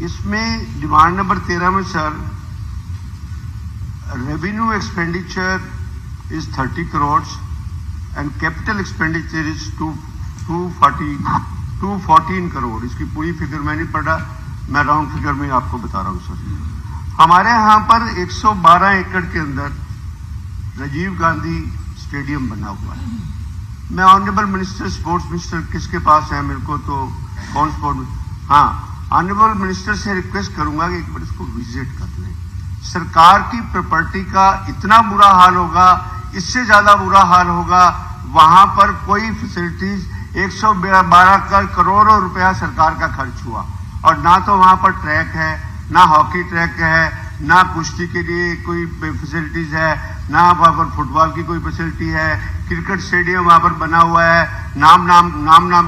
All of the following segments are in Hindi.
इसमें डिमांड नंबर 13 में sir revenue expenditure is 30 crore and capital expenditure is 214 crore. इसकी पूरी फिगर मैं नहीं पढ़ा, मैं राउंड फिगर में आपको बता रहा हूं सर। हमारे यहां पर 112 एकड़ के अंदर राजीव गांधी स्टेडियम बना हुआ है। मैं ऑनरेबल मिनिस्टर स्पोर्ट्स मिनिस्टर किसके पास है मेरे को तो कौन स्पोर्ट, हाँ ऑनरेबल मिनिस्टर से रिक्वेस्ट करूंगा कि एक बार इसको विजिट कर लें। सरकार की प्रॉपर्टी का इतना बुरा हाल होगा, इससे ज्यादा बुरा हाल होगा। वहां पर कोई फैसिलिटीज 112 करोड़ रुपया सरकार का खर्च हुआ और ना तो वहां पर ट्रैक है, ना हॉकी ट्रैक है, ना कुश्ती के लिए कोई फैसिलिटीज है, ना वहां पर फुटबॉल की कोई फैसिलिटी है। क्रिकेट स्टेडियम वहां पर बना हुआ है, नाम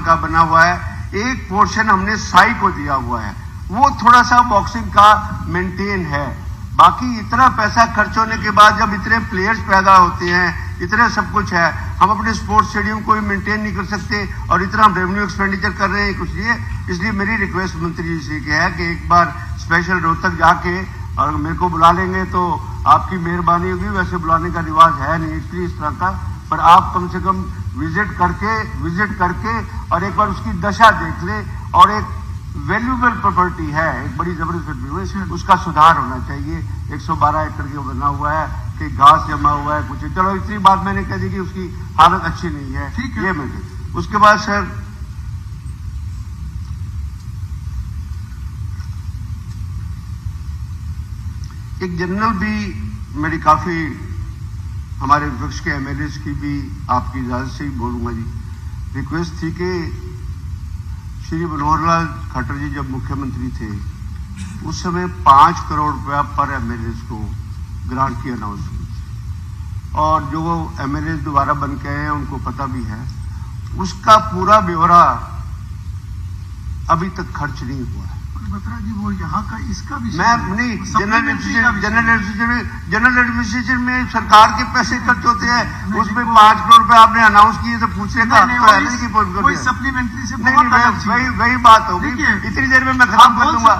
का बना हुआ है। एक पोर्शन हमने साई को दिया हुआ है, वो थोड़ा सा बॉक्सिंग का मेंटेन है। बाकी इतना पैसा खर्च होने के बाद जब इतने प्लेयर्स पैदा होते हैं, इतने सब कुछ है, हम अपने स्पोर्ट्स स्टेडियम को मेंटेन नहीं कर सकते और इतना हम रेवेन्यू एक्सपेंडिचर कर रहे हैं कुछ लिए। इसलिए मेरी रिक्वेस्ट मंत्री जी से है कि एक बार स्पेशल रोहतक जाके और मेरे को बुला लेंगे तो आपकी मेहरबानी होगी। वैसे बुलाने का रिवाज है नहीं इसलिए इस तरह का, पर आप कम से कम विजिट करके और एक बार उसकी दशा देख ले। और एक वैल्यूएबल प्रॉपर्टी है, एक बड़ी जबरदस्त प्रॉपर्टी, उसका सुधार होना चाहिए। 112 एकड़ के बना हुआ है कि घास जमा हुआ है कुछ, चलो इतनी बात मैंने कह दी कि उसकी हालत अच्छी नहीं है, ठीक है ये मैं। उसके बाद सर एक जनरल भी मेरी काफी हमारे विपक्ष के एमएलएस की भी आपकी इजाजत से ही बोलूंगा जी, रिक्वेस्ट थी कि श्री मनोहर लाल खट्टर जी जब मुख्यमंत्री थे उस समय 5 करोड़ रुपया पर एमएलएस को ग्रांट की अनाउंस हुई और जो एमएलएस दोबारा बन के आए हैं उनको पता भी है, उसका पूरा ब्यौरा अभी तक खर्च नहीं हुआ है। बत्रा जी वो यहाँ का इसका भी मैं नहीं, जनरल एडमिनिस्ट्रेशन में सरकार के पैसे खर्च होते हैं, उसमें 5 करोड़ रुपए आपने अनाउंस किए तो पूछेगा कोई सप्लीमेंट्री से वही बात होगी। इतनी देर में मैं खत्म कर दूंगा,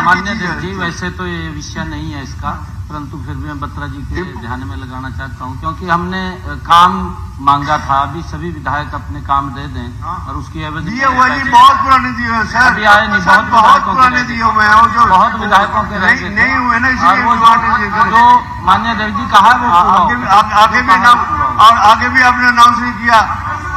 मान्य जी वैसे तो ये विषय नहीं है इसका, परंतु फिर भी मैं बत्रा जी के ध्यान में लगाना चाहता हूं क्योंकि हमने काम मांगा था। अभी सभी विधायक अपने काम दे दें और उसकी एवज दिए हुए जी बहुत पुराने दिए हुए सर, अभी आए नहीं, बहुत पुराने दिए हुए हैं और जो बहुत विधायकों के नहीं हुए ना, इसलिए जो मान्य देव जी कहा वो आगे भी आपने अनाउंस नहीं किया।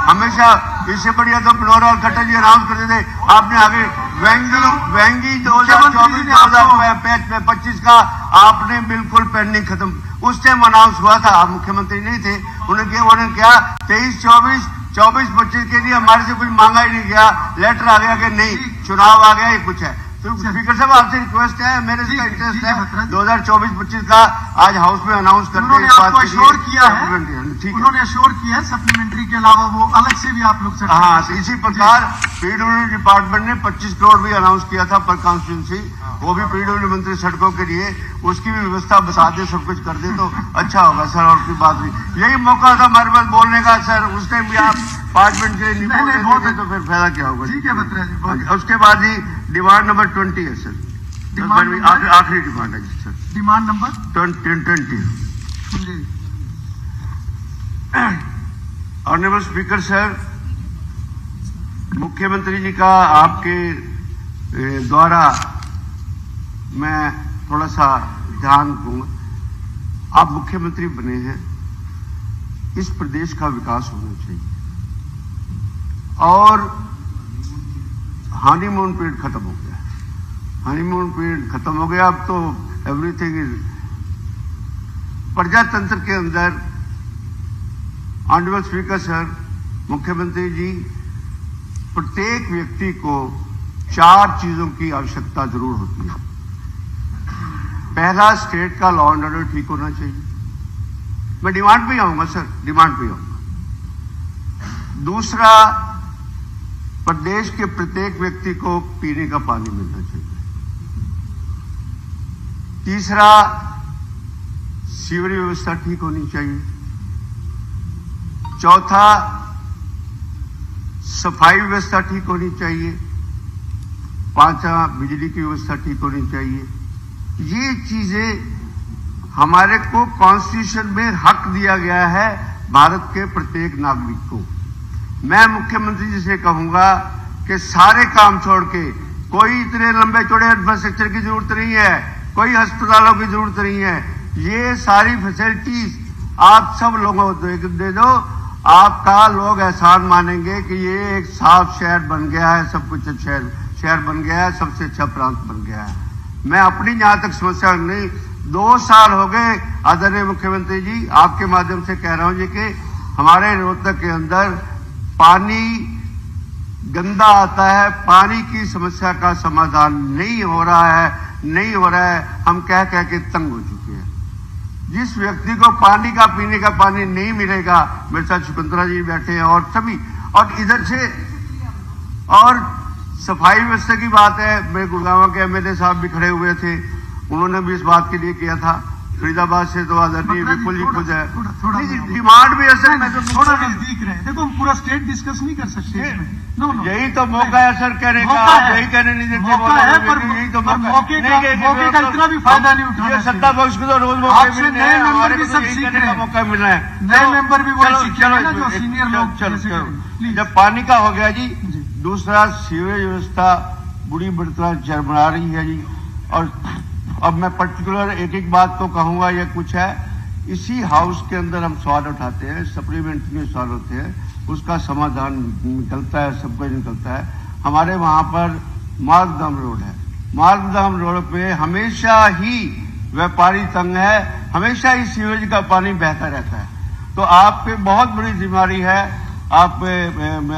हमेशा इससे बढ़िया तो मनोहर लाल खट्टर जी अनाउंस करते थे, आपने आगे वेंगी 2024-2025 का आपने बिल्कुल पेंडिंग खत्म, उस टाइम अनाउंस हुआ था, आप मुख्यमंत्री नहीं थे। उन्होंने क्या 23-24-25 के लिए हमारे से कुछ मांगा ही नहीं गया, लेटर आ गया कि नहीं चुनाव आ गया, ये कुछ है। तो स्पीकर साहब आपसे रिक्वेस्ट है, मेरे से इंटरेस्ट है 2024-25 का आज हाउस में अनाउंस करने उन्होंने अश्योर किया है, उन्होंने अश्योर किया है सप्लीमेंट्री के अलावा वो अलग से भी आप लोग से। हाँ, इसी प्रकार पीडब्ल्यूडी डिपार्टमेंट ने 25 करोड़ भी अनाउंस किया था पर कॉन्स्टिट्यूंसी, वो भी पीडब्ल्यूडी मंत्री सड़कों के लिए, उसकी भी व्यवस्था बता दे, सब कुछ कर दे तो अच्छा होगा सर। और की बात भी यही मौका था हमारे पास बोलने का सर, उस टाइम भी आप 5 मिनट के लिए नहीं बोलते तो फिर फायदा क्या होगा। ठीक है बत्रा जी। उसके बाद ही डिमांड नंबर 20 है सर, आखिरी डिमांड है sir, demand number 20। Honourable speaker sir, मुख्यमंत्री जी का आपके द्वारा मैं थोड़ा सा ध्यान दूंगा। आप मुख्यमंत्री बने हैं, इस प्रदेश का विकास होना चाहिए और हनीमून पीरियड खत्म हो गया, हनीमून पीरियड खत्म हो गया, अब तो एवरीथिंग इज प्रजातंत्र के अंदर। ऑनरेबल स्पीकर सर, मुख्यमंत्री जी, प्रत्येक व्यक्ति को 4 चीजों की आवश्यकता जरूर होती है। पहला, स्टेट का लॉ एंड ऑर्डर ठीक होना चाहिए, मैं डिमांड पे आऊंगा सर, डिमांड पे आऊंगा। दूसरा, प्रदेश के प्रत्येक व्यक्ति को पीने का पानी मिलना चाहिए। तीसरा, सीवरेज व्यवस्था ठीक होनी चाहिए। चौथा, सफाई व्यवस्था ठीक होनी चाहिए। पांचवा बिजली की व्यवस्था ठीक होनी चाहिए। ये चीजें हमारे को कॉन्स्टिट्यूशन में हक दिया गया है भारत के प्रत्येक नागरिक को। मैं मुख्यमंत्री जी से कहूंगा कि सारे काम छोड़ के, कोई इतने लंबे चौड़े इंफ्रास्ट्रक्चर की जरूरत नहीं है, कोई अस्पतालों की जरूरत नहीं है, ये सारी फैसिलिटीज आप सब लोगों को दे दो। आपका लोग एहसान मानेंगे कि ये एक साफ शहर बन गया है, सब कुछ शहर बन गया है, सबसे अच्छा प्रांत बन गया है। मैं अपनी जहां तक समस्या नहीं, 2 साल हो गए आदरणीय मुख्यमंत्री जी, आपके माध्यम से कह रहा हूं जी कि हमारे रोहतक के अंदर पानी गंदा आता है, पानी की समस्या का समाधान नहीं हो रहा है, हम कह के तंग हो चुके हैं। जिस व्यक्ति को पानी का पीने का पानी नहीं मिलेगा, मेरे साथ शकुंतला जी बैठे हैं और सभी, और इधर से, और सफाई व्यवस्था की बात है, मेरे गुड़गांव के एमएलए साहब भी खड़े हुए थे, उन्होंने भी इस बात के लिए किया था। फरीदाबाद से तो आदरणीय विपुल जी खुद है, डिमांड भी असल में थोड़ा नजदीक रहे। देखो हम पूरा स्टेट डिस्कस नहीं कर सकते इसमें। नो यही तो मौका है सर कहने का, यही कहने नहीं देते, मौका है, पर यही तो मौके का इतना भी फायदा नहीं उठाना। सत्ता पक्ष को तो रोज मौके मिल रहे हैं, हमारे को सब सीख रहे हैं, मौका मिल रहा है, नए मेंबर भी वही सीख रहे हैं जो सीनियर लोग। चलो जब पानी का हो गया जी, दूसरा सीवेज व्यवस्था बुरी बढ़ता चरमरा रही है जी। और अब मैं पर्टिकुलर एक एक बात तो कहूंगा, ये कुछ है इसी हाउस के अंदर हम सवाल उठाते हैं, सप्लीमेंट्री सवाल होते हैं, उसका समाधान निकलता है, सब कुछ निकलता है। हमारे वहां पर मालधाम रोड है, मालधाम रोड पे हमेशा ही व्यापारी तंग है, हमेशा ही सीवेज का पानी बहता रहता है। तो आप पे बहुत बड़ी जिम्मेदारी है, आप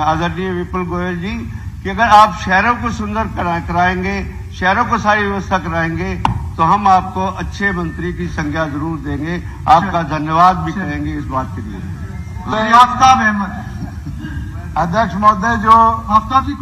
आदरणीय विपुल गोयल जी, कि अगर आप शहरों को सुंदर कराएंगे, शहरों को सारी व्यवस्था कराएंगे, तो हम आपको अच्छे मंत्री की संज्ञा जरूर देंगे, आपका धन्यवाद भी करेंगे इस बात के लिए। आफ्ताब अहमद अध्यक्ष महोदय, जो आफ्ताब जी